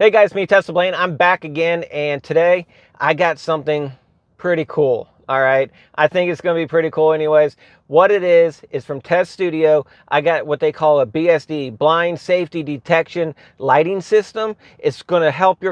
Hey guys, me Tesla Blaine. I'm back again, and today I got something pretty cool. All right, I think it's going to be pretty cool anyways. What it is from TesStudio. I got what they call a BSD, blind safety detection lighting system. It's going to help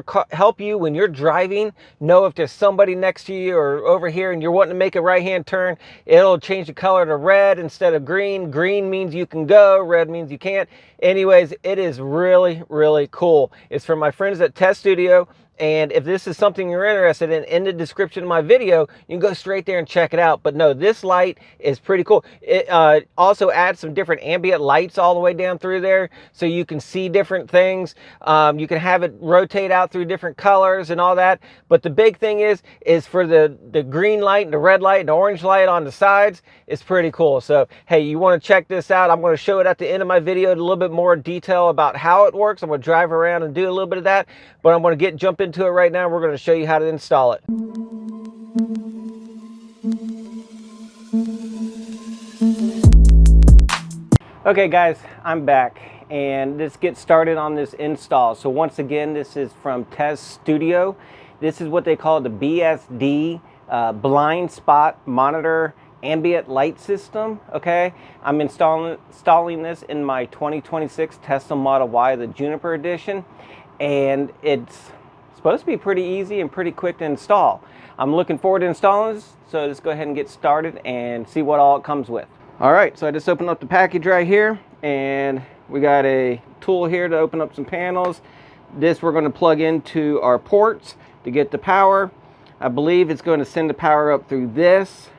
you when you're driving know if there's somebody next to you or over here and you're wanting to make a right-hand turn. It'll change the color to red instead of green. Green means you can go, red means you can't. Anyways, it is really cool. It's from my friends at TesStudio. And if this is something you're interested in the description of my video, you can go straight there and check it out. But no, this light is pretty cool. It also adds some different ambient lights all the way down through there, so you can see different things. You can have it rotate out through different colors and all that. But the big thing is for the green light and the red light and the orange light on the sides. It's pretty cool. So, hey, you want to check this out? I'm going to show it at the end of my video in a little bit more detail about how it works. I'm going to drive around and do a little bit of that. But I'm going to jump into it right now. We're going to show you how to install it. Okay guys, I'm back and let's get started on this install. So once again, this is from TesStudio. This is what they call the BSD blind spot monitor ambient light system. Okay, I'm installing this in my 2026 Tesla Model Y, the Juniper edition, and it's supposed to be pretty easy and pretty quick to install. I'm looking forward to installing this, so let's go ahead and get started and see what all it comes with. All right, so I just opened up the package right here, and we got a tool here to open up some panels. This we're going to plug into our ports to get the power. I believe it's going to send the power up through this.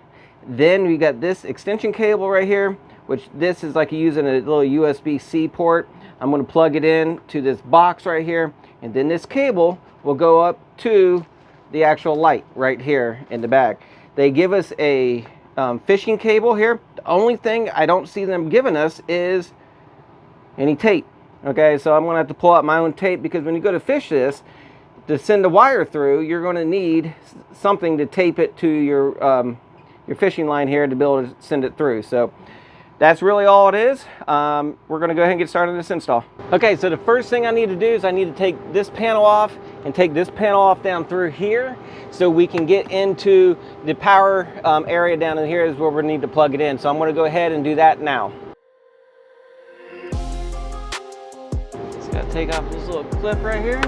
Then we got this extension cable right here, which this is like using a little USB-C port. I'm going to plug it in to this box right here, and then this cable will go up to the actual light right here in the back. They give us a fishing cable here. The only thing I don't see them giving us is any tape. Okay, so I'm going to have to pull out my own tape, because when you go to fish this, to send the wire through, you're going to need something to tape it to your fishing line here to be able to send it through. So that's really all it is. We're going to go ahead and get started on this install. Okay, so the first thing I need to do is I need to take this panel off and take this panel off down through here, so we can get into the power area down in here is where we need to plug it in. So I'm going to go ahead and do that now. Just got to take off this little clip right here.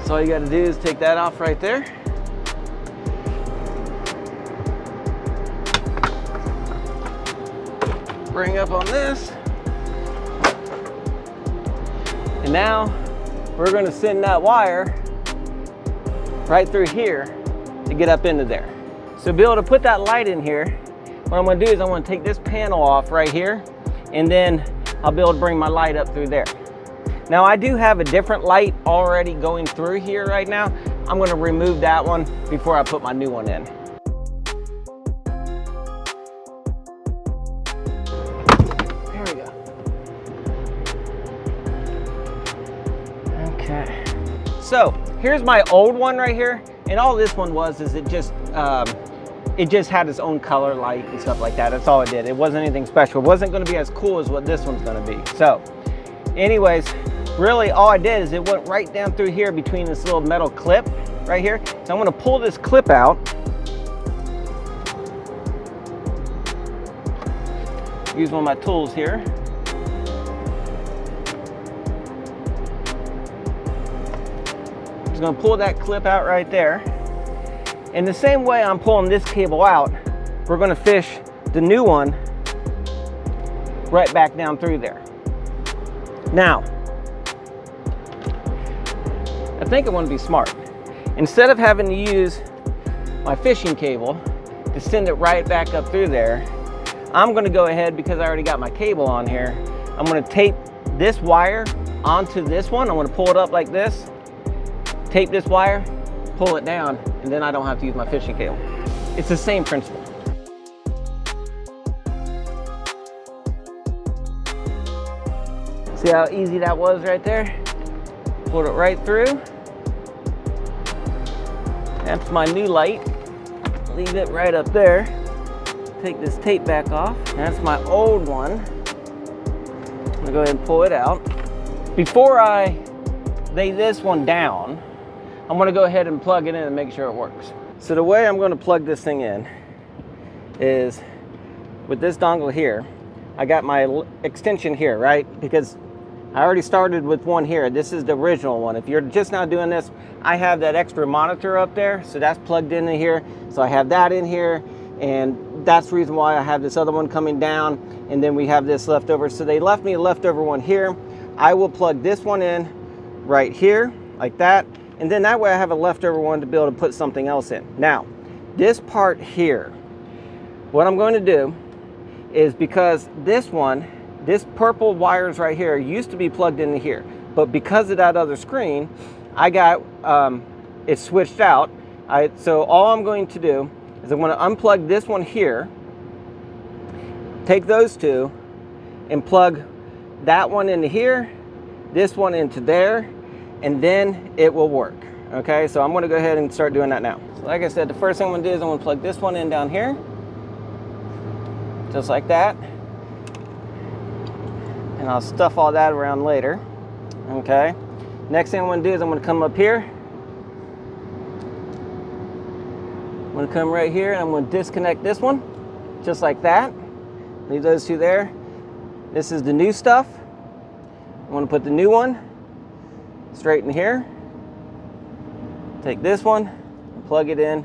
So all you got to do is take that off right there. Bring up on this, and now we're going to send that wire right through here to get up into there. So to be able to put that light in here, what I'm going to do is I'm going to take this panel off right here, and then I'll be able to bring my light up through there. Now I do have a different light already going through here right now. I'm going to remove that one before I put my new one in. Okay, so here's my old one right here, and all this one was is it just had its own color light and stuff like that. That's all it did. It wasn't anything special. It wasn't going to be as cool as what this one's going to be. So anyways, really all I did is it went right down through here between this little metal clip right here. So I'm going to pull this clip out, use one of my tools here. Just going to pull that clip out right there. In the same way I'm pulling this cable out, we're going to fish the new one right back down through there. Now, I think I want to be smart. Instead of having to use my fishing cable to send it right back up through there, I'm going to go ahead, because I already got my cable on here, I'm going to tape this wire onto this one. I'm going to pull it up like this. Tape this wire, pull it down, and then I don't have to use my fishing cable. It's the same principle. See how easy that was right there? Pulled it right through. That's my new light. Leave it right up there. Take this tape back off. That's my old one. I'm gonna go ahead and pull it out. Before I lay this one down, I'm gonna go ahead and plug it in and make sure it works. So the way I'm gonna plug this thing in is with this dongle here. I got my extension here, right? Because I already started with one here. This is the original one. If you're just now doing this, I have that extra monitor up there, so that's plugged into here. So I have that in here, and that's the reason why I have this other one coming down, and then we have this leftover. So they left me a leftover one here. I will plug this one in right here, like that, and then that way I have a leftover one to be able to put something else in. Now, this part here, what I'm going to do is, because this one, this purple wires right here used to be plugged into here, but because of that other screen, I got it switched out. So all I'm going to do is I'm going to unplug this one here, take those two, and plug that one into here, this one into there, and then it will work. Okay, so I'm going to go ahead and start doing that now. So like I said, the first thing I'm going to do is I'm going to plug this one in down here, just like that, and I'll stuff all that around later. Okay, next thing I'm going to do is I'm going to come up here, I'm going to come right here, and I'm going to disconnect this one just like that, leave those two there. This is the new stuff. I'm going to put the new one straight in here, take this one and plug it in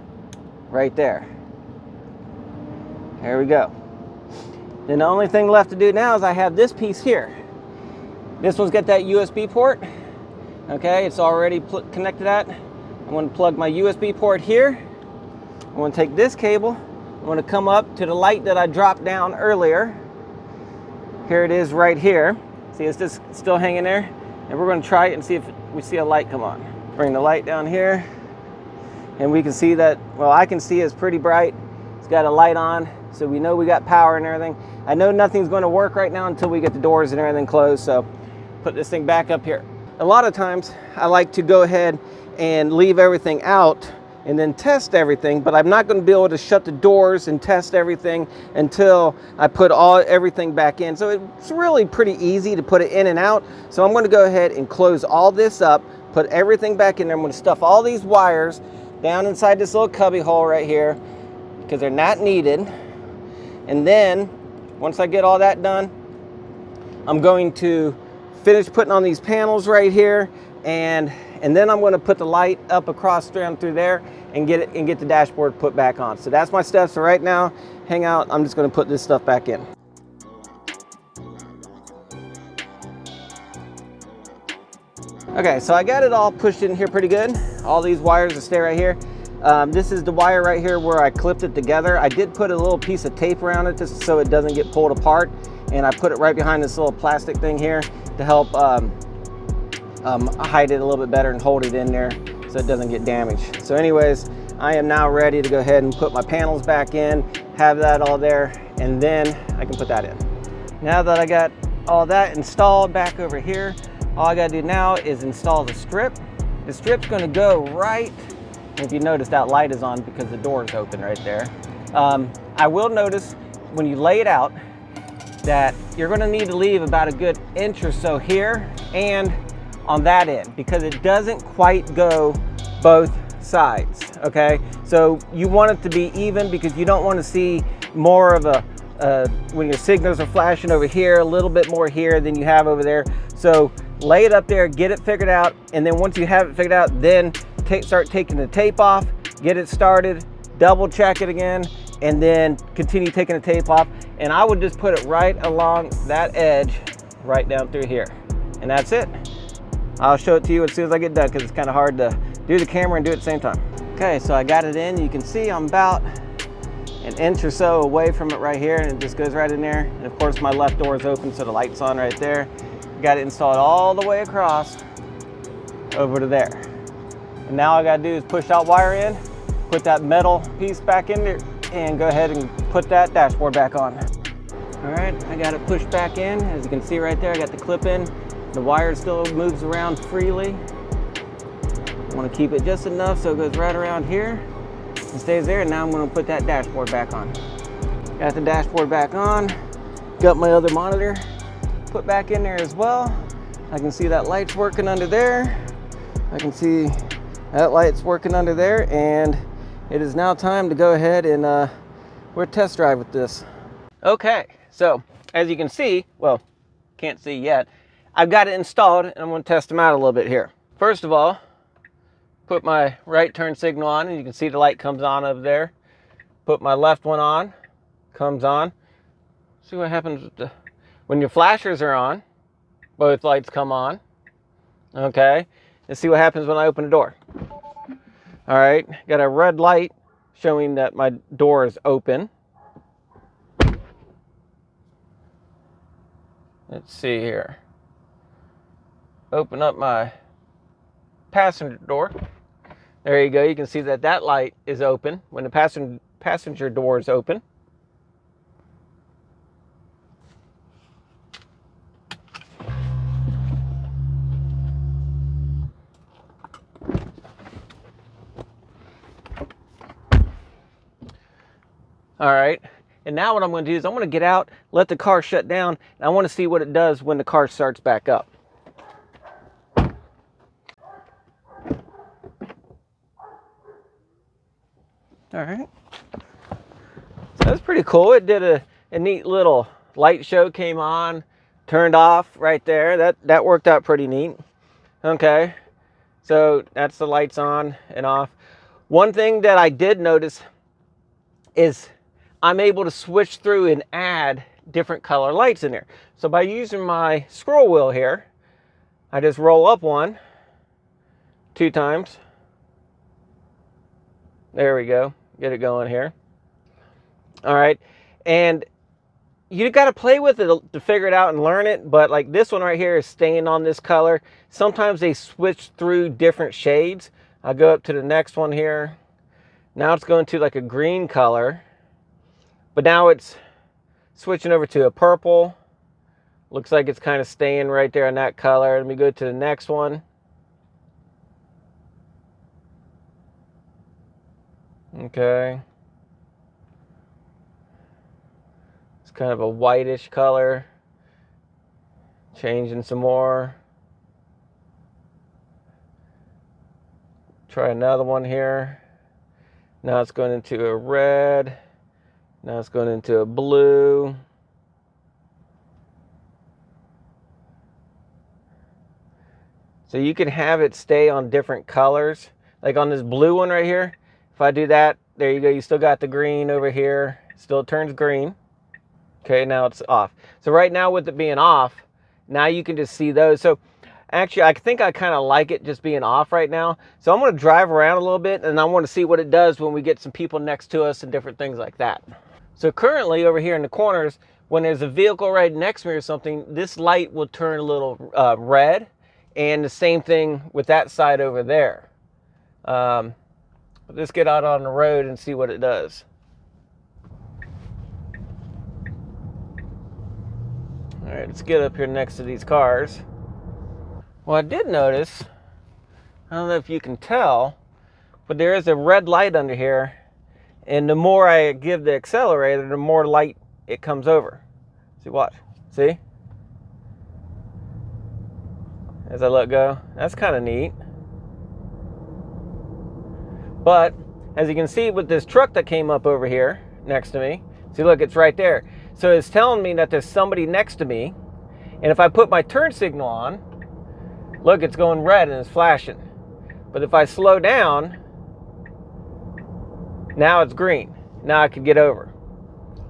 right there. There we go. Then the only thing left to do now is I have this piece here. This one's got that USB port. Okay, it's already connected at. I'm going to plug my USB port here. I'm going to take this cable. I'm going to come up to the light that I dropped down earlier. Here it is right here. See, it's just still hanging there. And we're going to try it and see if we see a light come on. Bring the light down here. And we can see that, well, I can see it's pretty bright. It's got a light on, so we know we got power and everything. I know nothing's going to work right now until we get the doors and everything closed, so put this thing back up here. A lot of times I like to go ahead and leave everything out and then test everything, but I'm not going to be able to shut the doors and test everything until I put everything back in. So it's really pretty easy to put it in and out. So I'm going to go ahead and close all this up, put everything back in there. I'm going to stuff all these wires down inside this little cubby hole right here because they're not needed. And then once I get all that done, I'm going to finish putting on these panels right here, and then I'm going to put the light up across down through there and get the dashboard put back on. So that's my steps. So right now, hang out, I'm just going to put this stuff back in. Okay, so I got it all pushed in here pretty good. All these wires will stay right here. This is the wire right here where I clipped it together. I did put a little piece of tape around it just so it doesn't get pulled apart, and I put it right behind this little plastic thing here to help hide it a little bit better and hold it in there so it doesn't get damaged. So anyways, I am now ready to go ahead and put my panels back in, have that all there, and then I can put that in. Now that I got all that installed back over here, all I gotta do now is install the strip. The strip's gonna go right, if you notice that light is on because the door is open right there. I will notice when you lay it out that you're gonna need to leave about a good inch or so here and on that end because it doesn't quite go both sides, okay? So you want it to be even because you don't want to see more of a, when your signals are flashing over here, a little bit more here than you have over there. So lay it up there, get it figured out, and then once you have it figured out, then start taking the tape off, get it started, double check it again, and then continue taking the tape off. And I would just put it right along that edge, right down through here. And that's it. I'll show it to you as soon as I get done because it's kind of hard to do the camera and do it at the same time. Okay, so I got it in. You can see I'm about an inch or so away from it right here, and it just goes right in there. And of course my left door is open, so the light's on right there. Got it installed all the way across over to there. And now all I gotta do is push that wire in, put that metal piece back in there, and go ahead and put that dashboard back on. All right, I got it pushed back in. As you can see right there, I got the clip in. The wire still moves around freely. I want to keep it just enough so it goes right around here and stays there. And now I'm going to put that dashboard back on. Got the dashboard back on. Got my other monitor put back in there as well. I can see that light's working under there. I can see that light's working under there, and it is now time to go ahead and we're test drive with this. Okay, so as you can see, well, can't see yet, I've got it installed, and I'm going to test them out a little bit here. First of all, put my right turn signal on, and you can see the light comes on over there. Put my left one on, comes on. See what happens with when your flashers are on, both lights come on. Okay, let's see what happens when I open the door. All right, got a red light showing that my door is open. Let's see here. Open up my passenger door. There you go. You can see that that light is open when the passenger door is open. All right, and now what I'm going to do is I'm going to get out, let the car shut down, and I want to see what it does when the car starts back up. All right, so that's pretty cool. It did a neat little light show, came on, turned off right there. That worked out pretty neat. Okay, so that's the lights on and off. One thing that I did notice is I'm able to switch through and add different color lights in there. So by using my scroll wheel here, I just roll up one, 2 times. There we go. Get it going here. All right. And you got to play with it to figure it out and learn it. But like this one right here is staying on this color. Sometimes they switch through different shades. I'll go up to the next one here. Now it's going to like a green color. But now it's switching over to a purple. Looks like it's kind of staying right there on that color. Let me go to the next one. Okay. It's kind of a whitish color. Changing some more. Try another one here. Now it's going into a red. Now it's going into a blue. So you can have it stay on different colors. Like on this blue one right here, if I do that, there you go. You still got the green over here. Still turns green. Okay, now it's off. So right now with it being off, now you can just see those. So actually, I think I kind of like it just being off right now. So I'm going to drive around a little bit, and I want to see what it does when we get some people next to us and different things like that. So currently over here in the corners, when there's a vehicle right next to me or something, this light will turn a little red, and the same thing with that side over there. Let's get out on the road and see what it does. All right, let's get up here next to these cars. Well, I did notice, I don't know if you can tell, but there is a red light under here. And the more I give the accelerator, the more light it comes over. See, watch. See? As I let go. That's kind of neat. But, as you can see with this truck that came up over here next to me, see, look, it's right there. So it's telling me that there's somebody next to me. And if I put my turn signal on, look, it's going red and it's flashing. But if I slow down, now it's green. Now I can get over.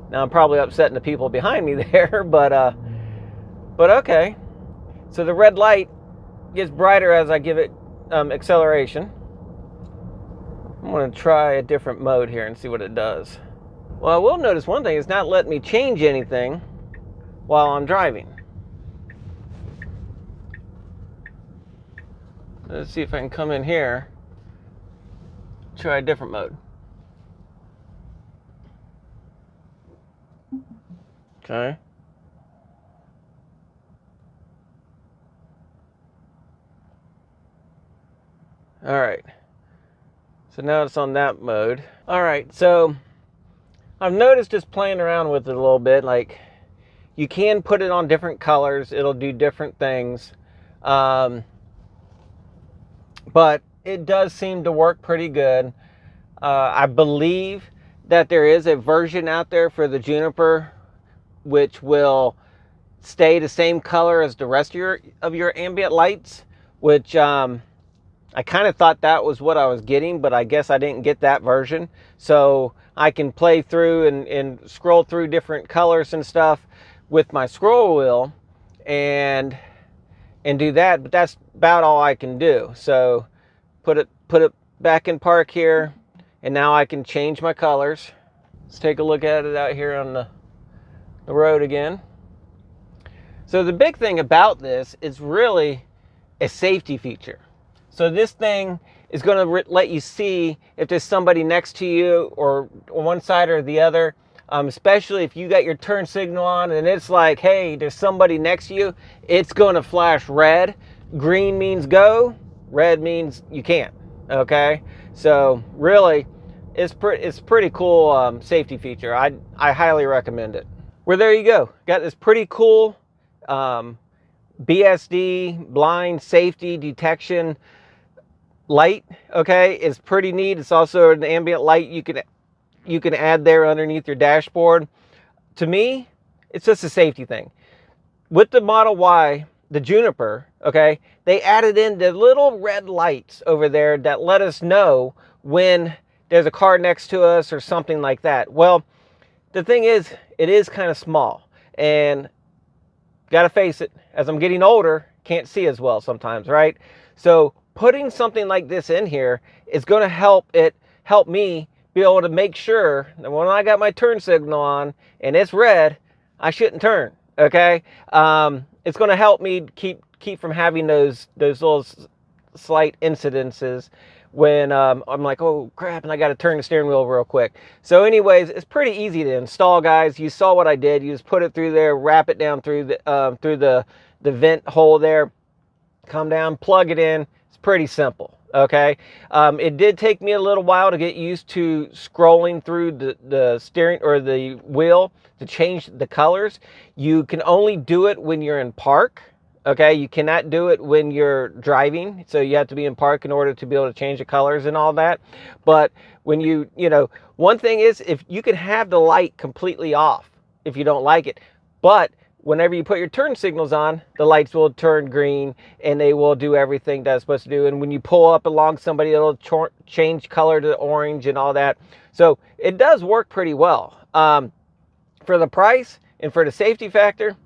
Now I'm probably upsetting the people behind me there, but okay. So the red light gets brighter as I give it acceleration. I'm going to try a different mode here and see what it does. Well, I will notice one thing. It's not letting me change anything while I'm driving. Let's see if I can come in here. Try a different mode. Okay. All right. So now it's on that mode. All right. So I've noticed just playing around with it a little bit. Like you can put it on different colors. It'll do different things. But it does seem to work pretty good. I believe that there is a version out there for the Juniper which will stay the same color as the rest of your ambient lights, which I kind of thought that was what I was getting, but I guess I didn't get that version. So I can play through and scroll through different colors and stuff with my scroll wheel and do that, but that's about all I can do. So put it back in park here, and now I can change my colors. Let's take a look at it out here on the road again. So the big thing about this is really a safety feature. So this thing is going to let you see if there's somebody next to you or on one side or the other, especially if you got your turn signal on and it's like, hey, there's somebody next to you. It's going to flash red. Green means go. Red means you can't. Okay, so really, it's pretty cool safety feature. I highly recommend it. Well, there you go. Got this pretty cool BSD blind safety detection light. Okay, it's pretty neat. It's also an ambient light you can add there underneath your dashboard. To me, it's just a safety thing. With the Model Y, the Juniper, okay, they added in the little red lights over there that let us know when there's a car next to us or something like that. Well, the thing is, it is kind of small, and gotta face it, as I'm getting older, can't see as well sometimes, right? So putting something like this in here is going to help me be able to make sure that when I got my turn signal on and it's red, I shouldn't turn. Okay, it's going to help me keep from having those little slight incidences when I'm like, oh crap, and I got to turn the steering wheel real quick. So anyways, it's pretty easy to install, guys. You saw what I did. You just put it through there, wrap it down through the vent hole there, come down, plug it in. It's pretty simple. Okay, it did take me a little while to get used to scrolling through the steering or the wheel to change the colors. You can only do it when you're in park. Okay, you cannot do it when you're driving, so you have to be in park in order to be able to change the colors and all that. But when you know, one thing is, if you can have the light completely off if you don't like it, but whenever you put your turn signals on, the lights will turn green and they will do everything that's supposed to do. And when you pull up along somebody, it'll change color to orange and all that. So it does work pretty well. For the price and for the safety factor,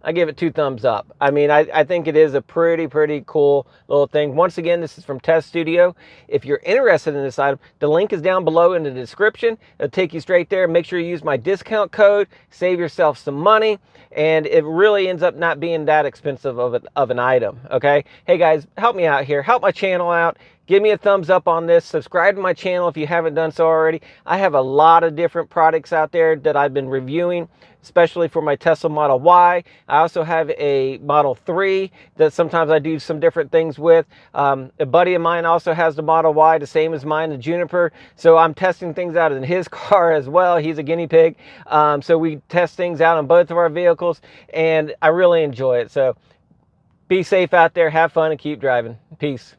I give it 2 thumbs up. I mean, I think it is a pretty cool little thing. Once again, this is from TesStudio. If you're interested in this item, the link is down below in the description. It'll take you straight there. Make sure you use my discount code. Save yourself some money. And it really ends up not being that expensive of an item, okay? Hey guys, help me out here. Help my channel out. Give me a thumbs up on this. Subscribe to my channel if you haven't done so already. I have a lot of different products out there that I've been reviewing, especially for my Tesla Model Y. I also have a Model 3 that sometimes I do some different things with. A buddy of mine also has the Model Y, the same as mine, the Juniper. So I'm testing things out in his car as well. He's a guinea pig. So we test things out on both of our vehicles, and I really enjoy it. So be safe out there, have fun, and keep driving. Peace.